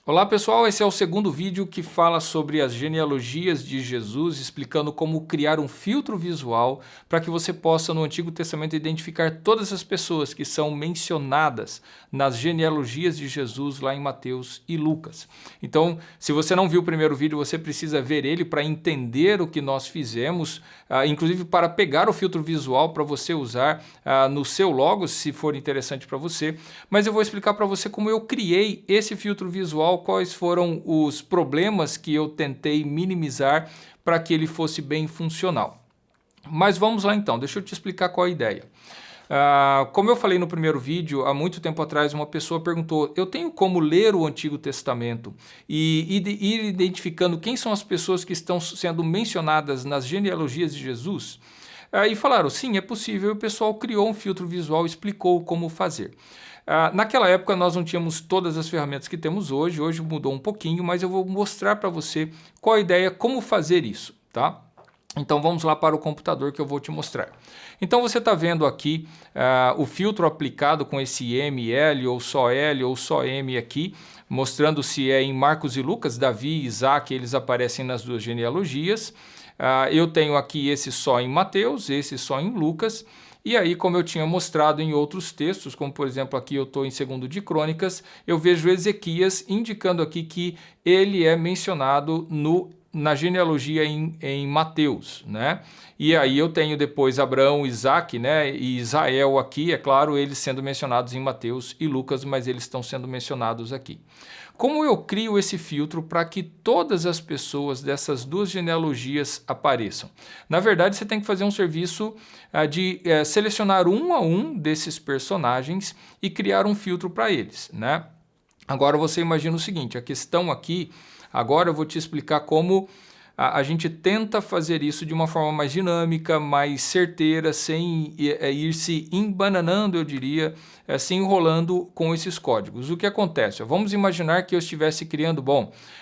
Olá pessoal, esse é o segundo vídeo que fala sobre as genealogias de Jesus, explicando como criar um filtro visual para que você possa no Antigo Testamento identificar todas as pessoas que são mencionadas nas genealogias de Jesus lá em Mateus e Lucas. Então, se você não viu o primeiro vídeo, você precisa ver ele para entender o que nós fizemos, inclusive para pegar o filtro visual para você usar no seu Logos, se for interessante para você. Mas eu vou explicar para você como eu criei esse filtro visual, quais foram os problemas que eu tentei minimizar para que ele fosse bem funcional. Mas vamos lá então, deixa eu te explicar qual é a ideia. Como eu falei no primeiro vídeo, há muito tempo atrás uma pessoa perguntou, eu tenho como ler o Antigo Testamento e ir identificando quem são as pessoas que estão sendo mencionadas nas genealogias de Jesus? E falaram, sim, é possível, e o pessoal criou um filtro visual e explicou como fazer. Naquela época nós não tínhamos todas as ferramentas que temos hoje mudou um pouquinho, mas eu vou mostrar para você qual a ideia, como fazer isso, tá? Então vamos lá para o computador que eu vou te mostrar. Então você está vendo aqui o filtro aplicado com esse M, L ou só M aqui, mostrando se é em Marcos e Lucas, Davi e Isaac, eles aparecem nas duas genealogias. Eu tenho aqui esse só em Mateus, esse só em Lucas. E aí, como eu tinha mostrado em outros textos, como por exemplo aqui eu estou em 2 de Crônicas, eu vejo Ezequias indicando aqui que ele é mencionado na genealogia em Mateus, né? E aí eu tenho depois Abraão, Isaac, né, e Israel aqui, é claro, eles sendo mencionados em Mateus e Lucas, mas eles estão sendo mencionados aqui. Como eu crio esse filtro para que todas as pessoas dessas duas genealogias apareçam? Na verdade, você tem que fazer um serviço de selecionar um a um desses personagens e criar um filtro para eles, né? Agora você imagina o seguinte, a questão aqui, agora eu vou te explicar como a gente tenta fazer isso de uma forma mais dinâmica, mais certeira, sem ir se embananando, eu diria, se enrolando com esses códigos. O que acontece? Vamos imaginar que eu estivesse criando,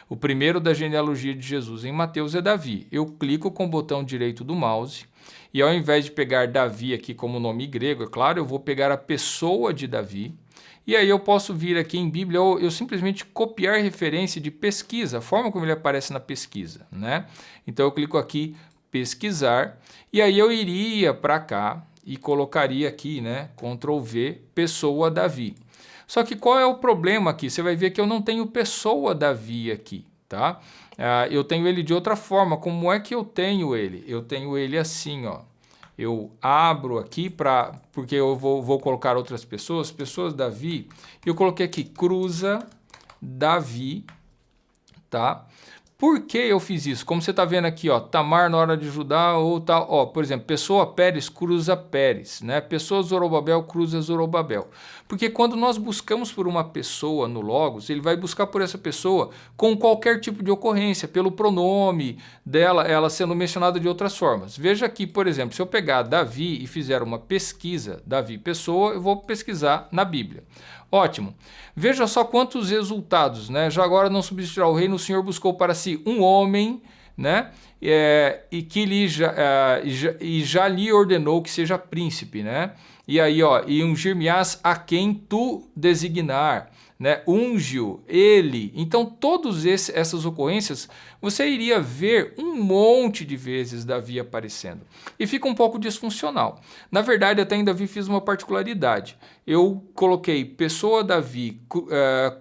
o primeiro da genealogia de Jesus em Mateus é Davi. Eu clico com o botão direito do mouse e ao invés de pegar Davi aqui como nome grego, é claro, eu vou pegar a pessoa de Davi. E aí eu posso vir aqui em Bíblia, eu simplesmente copiar referência de pesquisa, a forma como ele aparece na pesquisa, né? Então eu clico aqui, pesquisar, e aí eu iria para cá e colocaria aqui, né, Ctrl V, pessoa Davi. Só que qual é o problema aqui? Você vai ver que eu não tenho pessoa Davi aqui, tá? Eu tenho ele de outra forma. Como é que eu tenho ele? Eu tenho ele assim, ó. Eu abro aqui porque eu vou colocar outras pessoas Davi, eu coloquei aqui, cruza Davi, tá? Por que eu fiz isso? Como você está vendo aqui, ó, Tamar na hora de Judá ou tal, ó, por exemplo, pessoa Pérez cruza Pérez, né? Pessoa Zorobabel cruza Zorobabel. Porque quando nós buscamos por uma pessoa no Logos, ele vai buscar por essa pessoa com qualquer tipo de ocorrência, pelo pronome dela, ela sendo mencionada de outras formas. Veja aqui, por exemplo, se eu pegar Davi e fizer uma pesquisa, Davi pessoa, eu vou pesquisar na Bíblia. Ótimo. Veja só quantos resultados, né? Já agora não substituirá o reino, o Senhor buscou para si um homem, né? E que já lhe ordenou que seja príncipe, né? E aí, ó, e ungir-me-ás a quem tu designar, né? Unge-o, ele. Então, todas essas ocorrências, você iria ver um monte de vezes Davi aparecendo. E fica um pouco disfuncional. Na verdade, até em Davi fiz uma particularidade. Eu coloquei pessoa Davi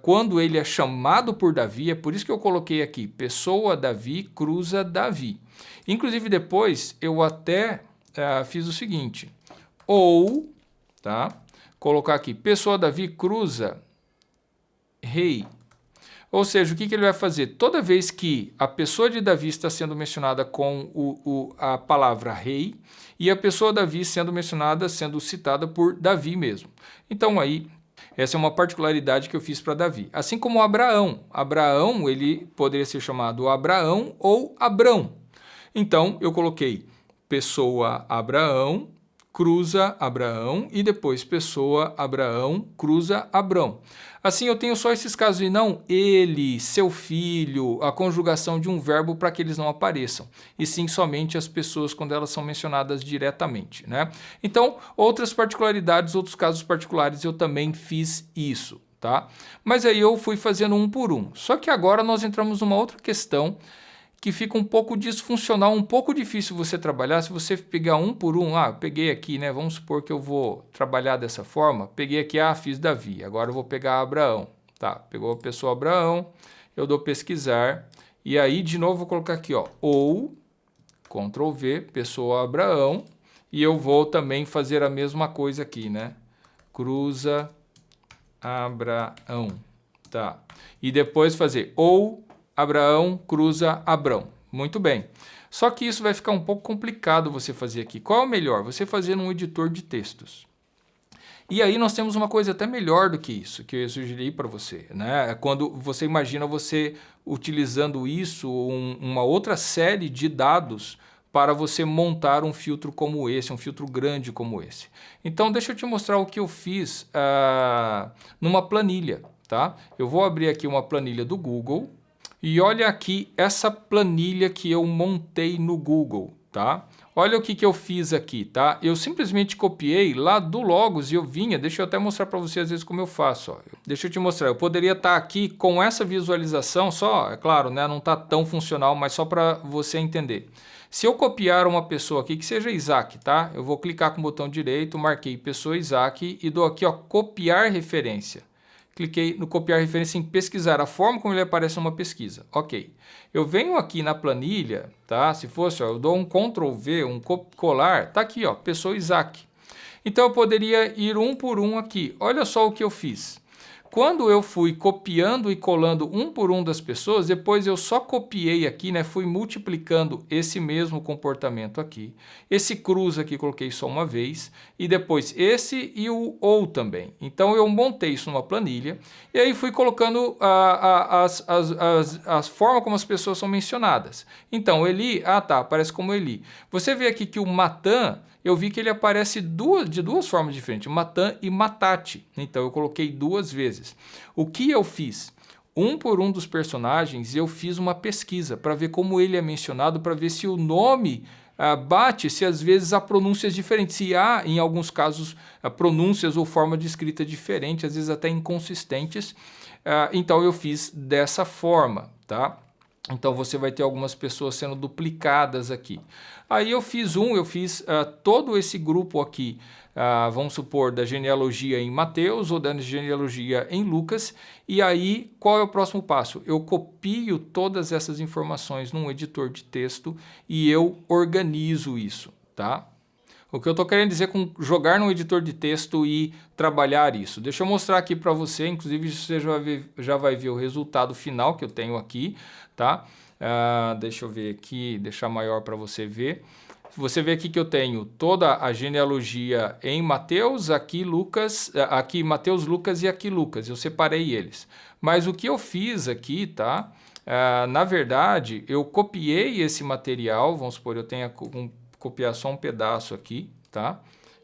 quando ele é chamado por Davi, é por isso que eu coloquei aqui, pessoa Davi cruza Davi. Inclusive, depois, eu até fiz o seguinte, ou, tá? Colocar aqui, pessoa Davi cruza rei. Ou seja, o que ele vai fazer? Toda vez que a pessoa de Davi está sendo mencionada com a palavra rei e a pessoa Davi sendo mencionada, sendo citada por Davi mesmo. Então aí, essa é uma particularidade que eu fiz para Davi. Assim como Abraão. Abraão, ele poderia ser chamado Abraão ou Abrão. Então, eu coloquei pessoa Abraão, cruza Abraão e depois pessoa Abraão, cruza Abrão. Assim eu tenho só esses casos e não ele, seu filho, a conjugação de um verbo para que eles não apareçam. E sim somente as pessoas quando elas são mencionadas diretamente, né? Então, outras particularidades, outros casos particulares eu também fiz isso. tá? Mas aí eu fui fazendo um por um. Só que agora nós entramos numa outra questão que fica um pouco disfuncional, um pouco difícil você trabalhar. Se você pegar um por um, eu peguei aqui, né? Vamos supor que eu vou trabalhar dessa forma. Peguei aqui, fiz Davi. Agora eu vou pegar Abraão. Tá, pegou a pessoa Abraão, eu dou pesquisar. E aí, de novo, vou colocar aqui, ó, ou, Ctrl V, pessoa Abraão. E eu vou também fazer a mesma coisa aqui, né? Cruza Abraão, tá? E depois fazer ou Abraão cruza Abrão. Muito bem. Só que isso vai ficar um pouco complicado você fazer aqui. Qual é o melhor? Você fazer num editor de textos. E aí nós temos uma coisa até melhor do que isso, que eu sugeri para você, né? Quando você imagina você utilizando isso, uma outra série de dados para você montar um filtro como esse, um filtro grande como esse. Então, deixa eu te mostrar o que eu fiz numa planilha, tá? Eu vou abrir aqui uma planilha do Google e olha aqui essa planilha que eu montei no Google, tá? Olha o que eu fiz aqui, tá? Eu simplesmente copiei lá do Logos e eu vinha, deixa eu até mostrar para você às vezes como eu faço, ó. Deixa eu te mostrar, eu poderia estar aqui com essa visualização só, é claro, né? Não está tão funcional, mas só para você entender. Se eu copiar uma pessoa aqui, que seja Isaac, tá? Eu vou clicar com o botão direito, marquei pessoa Isaac e dou aqui, ó, copiar referência. Cliquei no copiar referência em pesquisar, a forma como ele aparece numa pesquisa. Ok. Eu venho aqui na planilha, tá? Se fosse, ó, eu dou um Ctrl V, um colar, tá aqui, ó, pessoa Isaac. Então eu poderia ir um por um aqui. Olha só o que eu fiz. Quando eu fui copiando e colando um por um das pessoas, depois eu só copiei aqui, né? Fui multiplicando esse mesmo comportamento aqui. Esse cruz aqui coloquei só uma vez. E depois esse e o ou também. Então eu montei isso numa planilha. E aí fui colocando a forma como as pessoas são mencionadas. Então Eli, tá, aparece como Eli. Você vê aqui que o Matan, eu vi que ele aparece de duas formas diferentes, Matan e Matate. Então eu coloquei duas vezes. O que eu fiz? Um por um dos personagens, eu fiz uma pesquisa para ver como ele é mencionado, para ver se o nome bate, se às vezes há pronúncias diferentes, se há, em alguns casos, pronúncias ou forma de escrita diferente, às vezes até inconsistentes. Então eu fiz dessa forma, tá? Então você vai ter algumas pessoas sendo duplicadas aqui. Aí eu fiz todo esse grupo aqui, vamos supor, da genealogia em Mateus ou da genealogia em Lucas. E aí, qual é o próximo passo? Eu copio todas essas informações num editor de texto e eu organizo isso, tá? O que eu estou querendo dizer com jogar no editor de texto e trabalhar isso? Deixa eu mostrar aqui para você, inclusive você já vai ver o resultado final que eu tenho aqui, tá? Deixa eu ver aqui, deixar maior para você ver. Você vê aqui que eu tenho toda a genealogia em Mateus, aqui Lucas, aqui Mateus, Lucas e aqui Lucas. Eu separei eles. Mas o que eu fiz aqui, tá? Na verdade, eu copiei esse material, vamos supor, eu tenho copiar só um pedaço aqui, tá?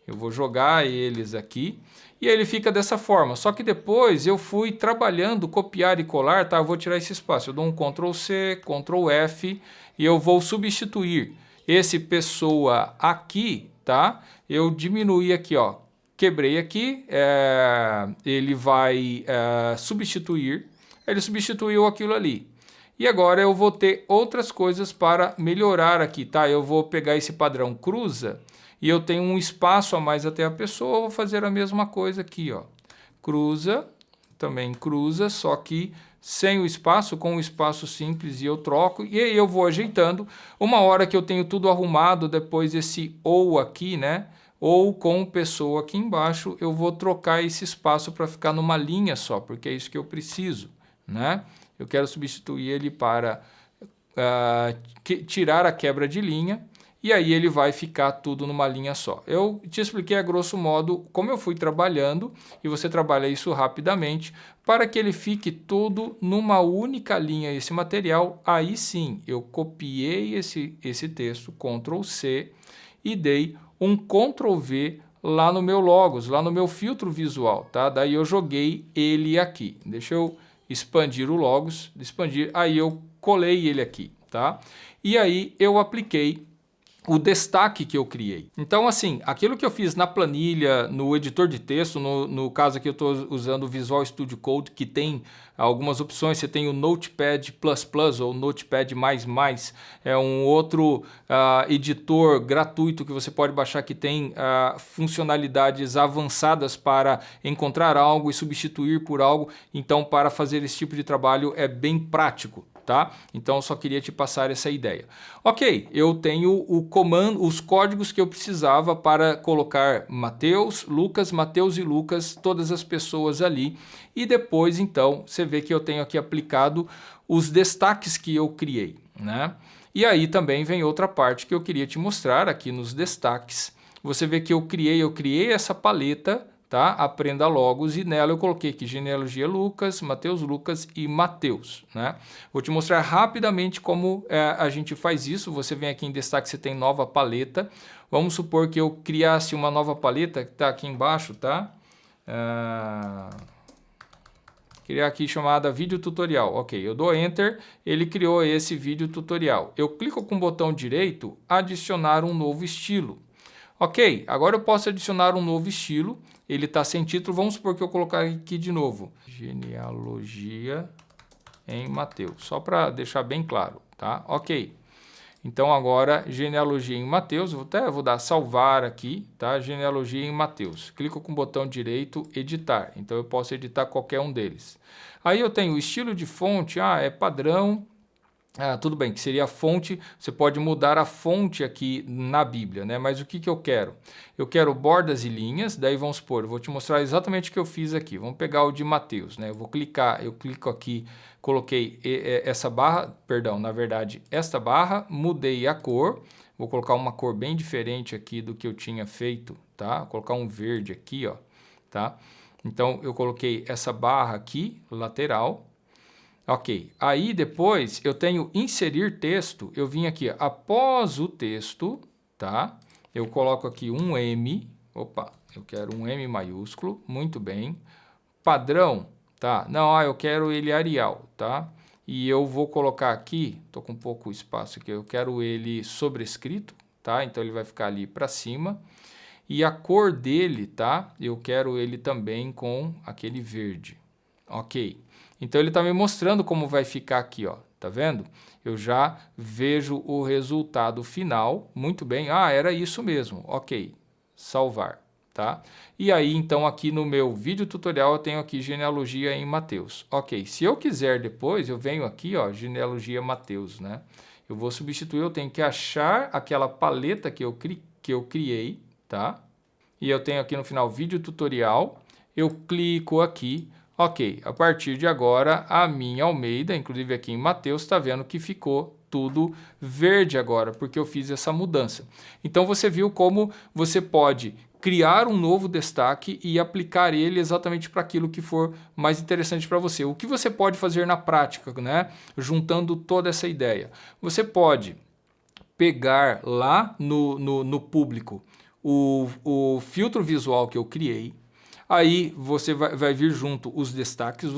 Eu vou jogar eles aqui e ele fica dessa forma. Só que depois eu fui trabalhando, copiar e colar, tá? Eu vou tirar esse espaço. Eu dou um Ctrl C, Ctrl F e eu vou substituir esse pessoa aqui, tá? Eu diminuí aqui, ó. Quebrei aqui, ele vai substituir. Ele substituiu aquilo ali. E agora eu vou ter outras coisas para melhorar aqui, tá? Eu vou pegar esse padrão cruza e eu tenho um espaço a mais até a pessoa, eu vou fazer a mesma coisa aqui, ó. Cruza, também cruza, só que sem o espaço, com o espaço simples e eu troco. E aí eu vou ajeitando. Uma hora que eu tenho tudo arrumado, depois esse ou aqui, né? Ou com pessoa aqui embaixo, eu vou trocar esse espaço para ficar numa linha só, porque é isso que eu preciso, né? Eu quero substituir ele para tirar a quebra de linha e aí ele vai ficar tudo numa linha só. Eu te expliquei a grosso modo como eu fui trabalhando e você trabalha isso rapidamente para que ele fique tudo numa única linha esse material. Aí sim, eu copiei esse texto, Ctrl C e dei um Ctrl V lá no meu Logos, lá no meu filtro visual, tá? Daí eu joguei ele aqui. Deixa eu expandir o Logos, aí eu colei ele aqui, tá? E aí eu apliquei o destaque que eu criei. Então, assim, aquilo que eu fiz na planilha, no editor de texto, no caso aqui eu estou usando o Visual Studio Code, que tem algumas opções. Você tem o Notepad++ ou Notepad++, é um outro editor gratuito que você pode baixar, que tem funcionalidades avançadas para encontrar algo e substituir por algo. Então, para fazer esse tipo de trabalho é bem prático. Tá? Então eu só queria te passar essa ideia. Ok, eu tenho o comando, os códigos que eu precisava para colocar Mateus, Lucas, Mateus e Lucas, todas as pessoas ali. E depois, então, você vê que eu tenho aqui aplicado os destaques que eu criei, né? E aí também vem outra parte que eu queria te mostrar aqui nos destaques. Você vê que eu criei essa paleta, tá? Aprenda Logos, e nela eu coloquei aqui genealogia Lucas, Lucas e Mateus, né? Vou te mostrar rapidamente como a gente faz isso. Você vem aqui em destaque, você tem nova paleta. Vamos supor que eu criasse uma nova paleta, que está aqui embaixo, tá? Criar aqui chamada vídeo tutorial. Ok, eu dou Enter, ele criou esse vídeo tutorial. Eu clico com o botão direito, adicionar um novo estilo. Ok, agora eu posso adicionar um novo estilo. Ele está sem título, vamos supor que eu colocar aqui de novo. Genealogia em Mateus, só para deixar bem claro, tá? Ok. Então agora, genealogia em Mateus, vou dar salvar aqui, tá? Genealogia em Mateus. Clico com o botão direito, editar. Então eu posso editar qualquer um deles. Aí eu tenho o estilo de fonte, é padrão. Tudo bem, que seria a fonte, você pode mudar a fonte aqui na Bíblia, né? Mas o que eu quero? Eu quero bordas e linhas, daí vamos supor, eu vou te mostrar exatamente o que eu fiz aqui. Vamos pegar o de Mateus, né? Eu clico aqui, coloquei essa barra, perdão, na verdade, esta barra, mudei a cor, vou colocar uma cor bem diferente aqui do que eu tinha feito, tá? Vou colocar um verde aqui, ó, tá? Então, eu coloquei essa barra aqui, lateral. Ok, aí depois eu tenho inserir texto, eu vim aqui após o texto, tá? Eu coloco aqui um M, eu quero um M maiúsculo, muito bem. Padrão, tá? Não, eu quero ele Arial, tá? E eu vou colocar aqui, tô com pouco espaço aqui, eu quero ele sobrescrito, tá? Então ele vai ficar ali para cima. E a cor dele, tá? Eu quero ele também com aquele verde, ok. Então ele está me mostrando como vai ficar aqui, ó. Tá vendo? Eu já vejo o resultado final. Muito bem. Era isso mesmo. Ok. Salvar, tá? E aí, então, aqui no meu vídeo tutorial eu tenho aqui genealogia em Mateus. Ok. Se eu quiser depois, eu venho aqui, ó, genealogia Mateus, né? Eu vou substituir, eu tenho que achar aquela paleta que eu criei, tá? E eu tenho aqui no final vídeo tutorial. Eu clico aqui. Ok, a partir de agora, a minha Almeida, inclusive aqui em Mateus, está vendo que ficou tudo verde agora, porque eu fiz essa mudança. Então, você viu como você pode criar um novo destaque e aplicar ele exatamente para aquilo que for mais interessante para você. O que você pode fazer na prática, né? Juntando toda essa ideia. Você pode pegar lá no público o filtro visual que eu criei. Aí você vai vir junto os destaques,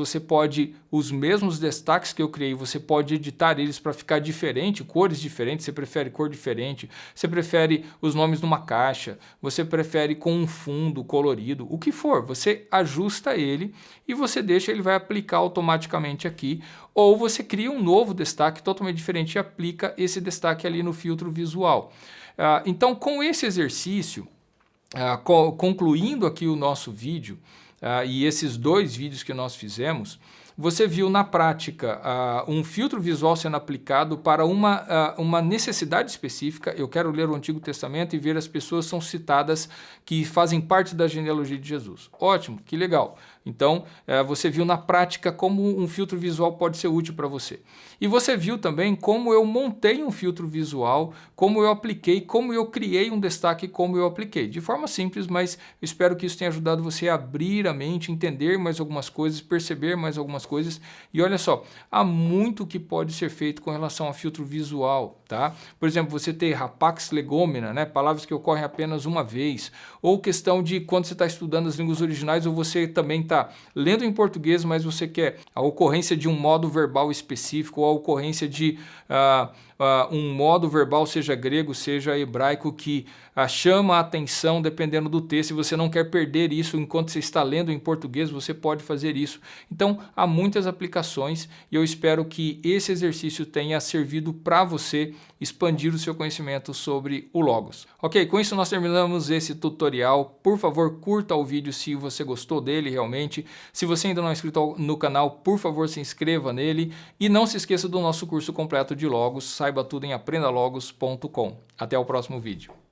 os mesmos destaques que eu criei, você pode editar eles para ficar diferente, cores diferentes, você prefere cor diferente, você prefere os nomes numa caixa, você prefere com um fundo colorido, o que for, você ajusta ele e você deixa, ele vai aplicar automaticamente aqui, ou você cria um novo destaque totalmente diferente e aplica esse destaque ali no filtro visual. Então, com esse exercício, concluindo aqui o nosso vídeo, e esses dois vídeos que nós fizemos, você viu na prática um filtro visual sendo aplicado para uma necessidade específica. Eu quero ler o Antigo Testamento e ver as pessoas são citadas que fazem parte da genealogia de Jesus. Ótimo, que legal. Então, você viu na prática como um filtro visual pode ser útil para você. E você viu também como eu montei um filtro visual, como eu apliquei, como eu criei um destaque, como eu apliquei. De forma simples, mas eu espero que isso tenha ajudado você a abrir a mente, entender mais algumas coisas, perceber mais algumas coisas. E olha só, há muito que pode ser feito com relação ao filtro visual, tá? Por exemplo, você ter rapax legomena, né? Palavras que ocorrem apenas uma vez. Ou questão de quando você está estudando as línguas originais, ou você também está está lendo em português, mas você quer a ocorrência de um modo verbal específico, ou a ocorrência de um modo verbal, seja grego, seja hebraico, que chama a atenção dependendo do texto, e você não quer perder isso enquanto você está lendo em português, você pode fazer isso. Então, há muitas aplicações e eu espero que esse exercício tenha servido para você expandir o seu conhecimento sobre o Logos. Ok, com isso nós terminamos esse tutorial. Por favor, curta o vídeo se você gostou dele realmente. Se você ainda não é inscrito no canal, por favor, se inscreva nele. E não se esqueça do nosso curso completo de Logos. Saiba tudo em aprendalogos.com. Até o próximo vídeo.